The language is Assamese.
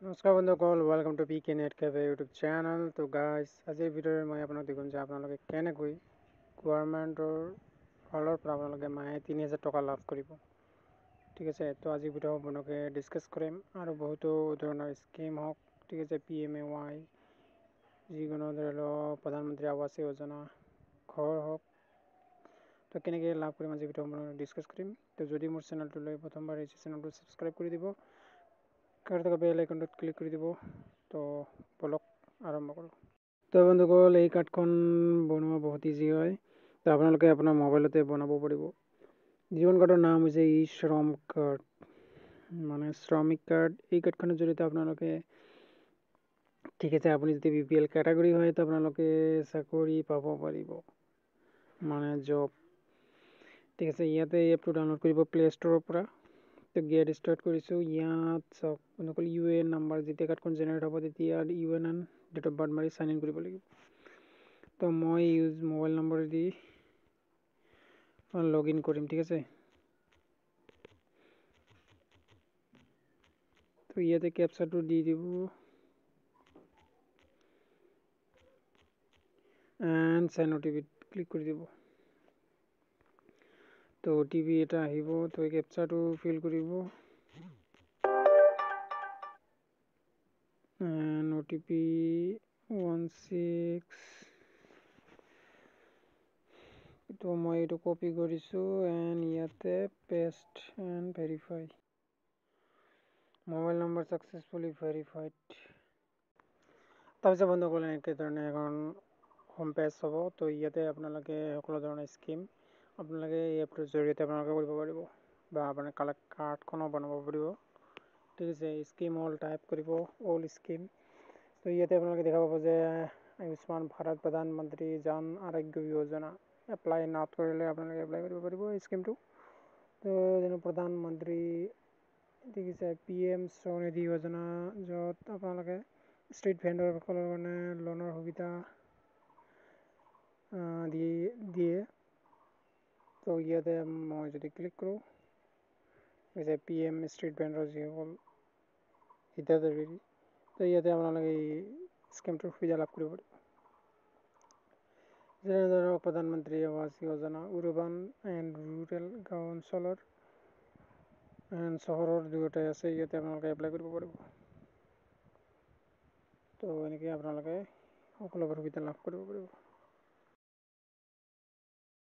নমস্কাৰ বন্ধুসকল, welcome to PK Net Cafe YouTube channel. তো গাইজ, আজিৰ ভিডিঅ'ত মই আপোনাক দেখুৱাম যে আপোনালোকে কেনেকৈ গভৰ্ণমেণ্টৰ ফালৰ পৰা আপোনালোকে মাহে 3000 টকা লাভ কৰিব। ঠিক আছে, তো আজিৰ ভিডিঅ'ত আপোনালোকে ডিছকাছ কৰিম আৰু বহুতো ধৰণৰ স্কিম হওক, ঠিক আছে, PMAY, যিকোনো ধৰি লওক প্ৰধানমন্ত্ৰী আৱাস যোজনা, ঘৰ হওক, তো কেনেকৈ লাভ কৰিম আজিৰ ভিডিঅ'ত আপোনালোকে ডিছকাছ কৰিম। তো যদি মোৰ চেনেলটোলৈ প্ৰথমবাৰ আহিছে, চেনেলটো ছাবস্ক্ৰাইব কৰি দিব, কাষত থকা বেল আইকনটোত ক্লিক কৰি দিব। তো বলক আৰম্ভ কৰোঁ। তো বন্ধুসকল, এই কাৰ্ডখন বনোৱা বহুত ইজি হয়। তো আপোনালোকে আপোনাৰ মোবাইলতে বনাব পাৰিব। জীৱন কাৰ্ডৰ নাম হৈছে শ্ৰম কাৰ্ড, মানে শ্ৰমিক কাৰ্ড। এই কাৰ্ডখনৰ জৰিয়তে আপোনালোকে, ঠিক আছে, আপুনি যদি BPL কেটাগৰী হয় তো আপোনালোকে চাকৰি পাব পাৰিব, মানে জব। ঠিক আছে, ইয়াতে এই এপটো ডাউনলোড কৰিব প্লে' ষ্ট'ৰৰ পৰা। তো গেট ষ্টাৰ্ট কৰিছোঁ। ইয়াত চাওক বন্ধুসকল, UN নাম্বাৰ, যেতিয়া কাৰ্ডখন জেনেৰেট হ'ব তেতিয়া UN and date of birth মাৰি চাইন ইন কৰিব লাগিব। তো মই মোবাইল নম্বৰ দি লগ ইন কৰিম। ঠিক আছে, তো ইয়াতে কেপচাটো দি দিব এণ্ড চেণ্ড OTP ক্লিক কৰি দিব। তো OTP এটা আহিব, তো এই কেপচাটো ফিল কৰিব এণ্ড OTP 16। তো মই এইটো কপি কৰিছোঁ এণ্ড ইয়াতে paste and verify. Mobile number successfully verified. তাৰপিছত বন্ধুসকল, এনেকৈ ধৰণে এখন হোম পেজ হ'ব। তো ইয়াতে আপোনালোকে সকলো ধৰণৰ স্কিম আপোনালোকে এই এপটোৰ জৰিয়তে আপোনালোকে কৰিব পাৰিব, বা আপোনাৰ কাৰ্ডখনো বনাব পাৰিব। ঠিক আছে, স্কিম অল টাইপ কৰিব, অল স্কিম। তো ইয়াতে আপোনালোকে দেখা পাব যে আয়ুষ্মান ভাৰত প্ৰধানমন্ত্ৰী জন আৰোগ্য যোজনা এপ্লাই নাট কৰিলে আপোনালোকে এপ্লাই কৰিব পাৰিব এই স্কিমটো। তো যেনে প্ৰধানমন্ত্ৰী, ঠিক আছে, PM স্বনিধি যোজনা, য'ত আপোনালোকে ষ্ট্ৰীট ভেণ্ডৰসকলৰ কাৰণে লোনৰ সুবিধা দিয়ে। তো ইয়াতে মই যদি ক্লিক কৰোঁ, PM ষ্ট্ৰীট ভেণ্ডৰ যিসকল হিতাধিকাৰী, তো ইয়াতে আপোনালোকে এই স্কিমটোৰ সুবিধা লাভ কৰিব পাৰিব। যেনে ধৰক প্ৰধানমন্ত্ৰী আৱাস যোজনা, উৰ্বান এণ্ড ৰুৰেল, গাঁও অঞ্চলৰ এণ্ড চহৰৰ দুয়োটাই আছে, ইয়াতে আপোনালোকে এপ্লাই কৰিব পাৰিব। তো এনেকৈ আপোনালোকে সকলোবোৰ সুবিধা লাভ কৰিব পাৰিব।